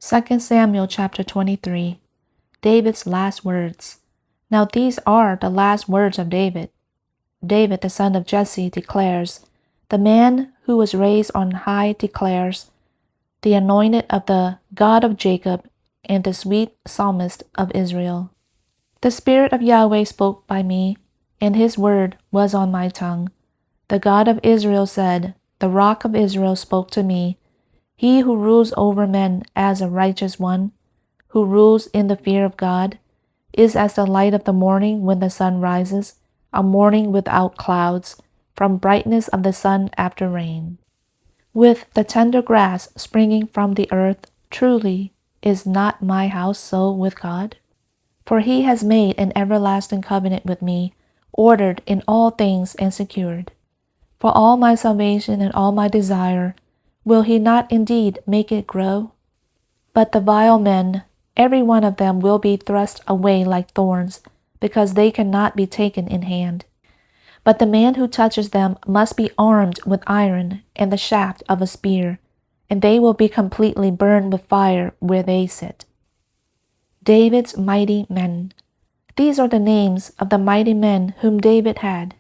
2 Samuel chapter 23. David's last words. Now these are the last words of David. David, the son of Jesse, declares, the man who was raised on high declares, the anointed of the God of Jacob and the sweet psalmist of Israel. The Spirit of Yahweh spoke by me, and his word was on my tongue. The God of Israel said, the Rock of Israel spoke to me, he who rules over men as a righteous one, who rules in the fear of God, is as the light of the morning when the sun rises, a morning without clouds, from brightness of the sun after rain. With the tender grass springing from the earth, truly is not my house so with God? For he has made an everlasting covenant with me, ordered in all things and secured. For all my salvation and all my desire, will he not indeed make it grow? But the vile men, every one of them will be thrust away like thorns, because they cannot be taken in hand. But the man who touches them must be armed with iron and the shaft of a spear, and they will be completely burned with fire where they sit. David's mighty men. These are the names of the mighty men whom David had.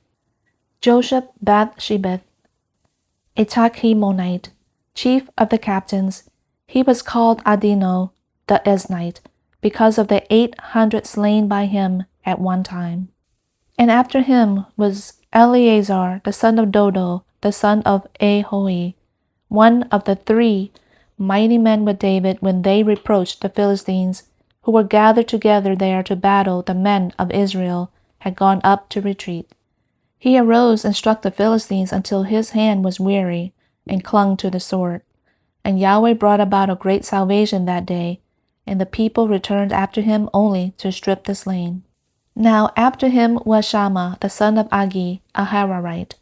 Joshab-Bathshebeth, a Tahkemonite, chief of the captains. He was called Adino, the Eznite, because of the 800 slain by him at one time. And after him was Eleazar, the son of Dodo, the son of Ahohi, one of the 3 mighty men with David when they reproached the Philistines, who were gathered together there to battle. The men of Israel had gone up to retreat. He arose and struck the Philistines until his hand was weary and clung to the sword. And Yahweh brought about a great salvation that day, and the people returned after him only to strip the slain. Now after him was Shammah, the son of Agi, a Hararite,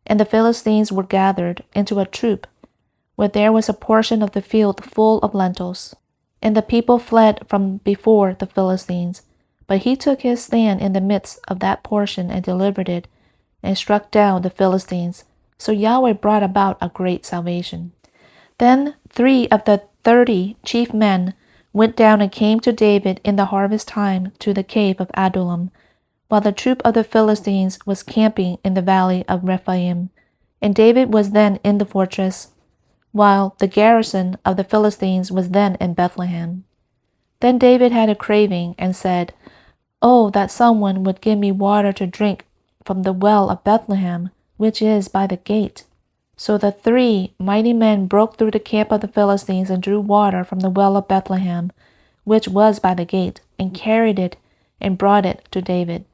and the Philistines were gathered into a troop, where there was a portion of the field full of lentils. And the people fled from before the Philistines, but he took his stand in the midst of that portion and delivered it, and struck down the Philistines. So Yahweh brought about a great salvation. Then 3 of the 30 chief men went down and came to David in the harvest time to the cave of Adullam, while the troop of the Philistines was camping in the valley of Rephaim. And David was then in the fortress, while the garrison of the Philistines was then in Bethlehem. Then David had a craving and said, oh, that someone would give me water to drink from the well of Bethlehem, which is by the gate. So the 3 mighty men broke through the camp of the Philistines and drew water from the well of Bethlehem, which was by the gate, and carried it and brought it to David.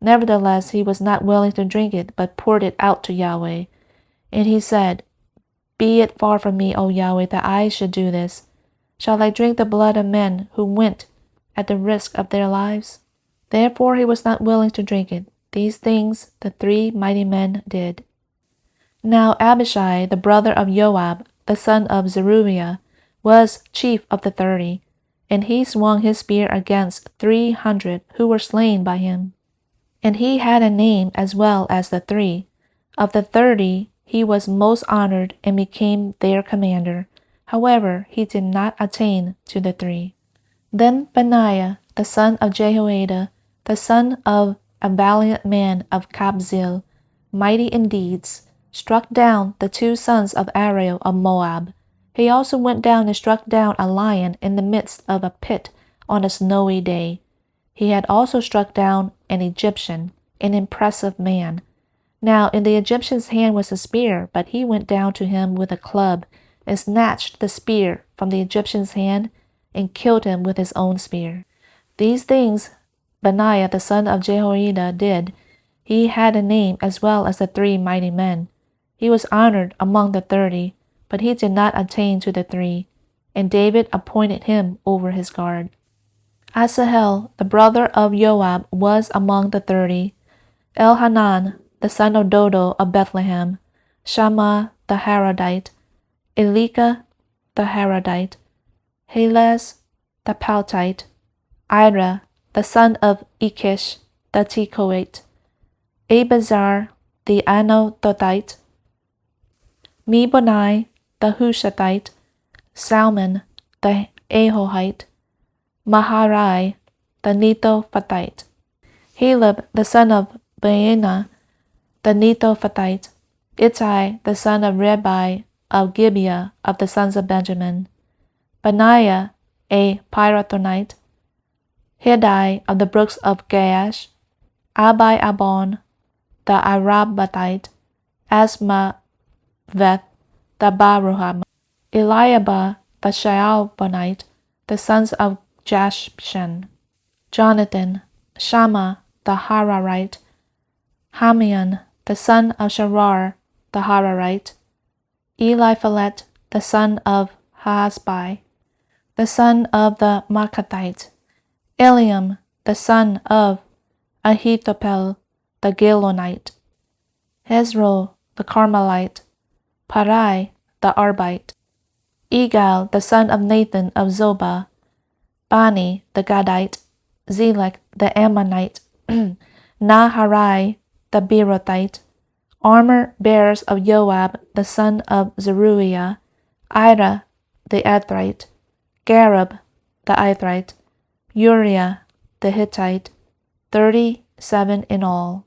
Nevertheless, he was not willing to drink it, but poured it out to Yahweh. And he said, be it far from me, O Yahweh, that I should do this. Shall I drink the blood of men who went at the risk of their lives? Therefore he was not willing to drink it. These things the 3 mighty men did. Now Abishai, the brother of Joab, the son of Zeruiah, was chief of the 30, and he swung his spear against 300 who were slain by him. And he had a name as well as the 3. Of the 30, he was most honored and became their commander. However, he did not attain to the 3. Then Benaiah, the son of Jehoiada, the son of a valiant man of Kabzeel, mighty in deeds, struck down the 2 sons of Ariel of Moab. He also went down and struck down a lion in the midst of a pit on a snowy day. He had also struck down an Egyptian, an impressive man. Now in the Egyptian's hand was a spear, but he went down to him with a club and snatched the spear from the Egyptian's hand and killed him with his own spear. These things Benaiah the son of Jehoiada did. He had a name as well as the 3 mighty men. He was honored among the 30, but he did not attain to the 3, and David appointed him over his guard. Asahel, the brother of Joab, was among the 30. Elhanan, the son of Dodo of Bethlehem, Shammah the Haradite, Elika the Haradite, Helez the Paltite, Ira, the son of Ikish the Tekoite, Abazar the Anathothite, Mebonai the Hushathite, Salmon the Ahohite, Maharai, the Netophathite, Heleb the son of Baana, the Netophathite, Ittai the son of Ribai of Gibeah of the sons of Benjamin, Benaiah a Pirathonite, Hiddai of the brooks of Gaash, Abai Abon, the Arabathite, Asmaveth the Baruham, Eliabah the Shaalbonite, the sons of Jashshan, Jonathan, Shammah the Hararite, Hamian the son of Sharar the Hararite, Eliphalet the son of Hasbai, the son of the Maacathite, Eliam the son of Ahithophel the Gilonite, Hezro the Carmelite, Parai the Arbite, Egal the son of Nathan of Zobah, Bani the Gadite, Zelek the Ammonite, Naharai the Beerothite, armor bearers of Joab the son of Zeruiah, Ira the Ethrite, Gareb the Ithrite, Uriah the Hittite, 37 in all.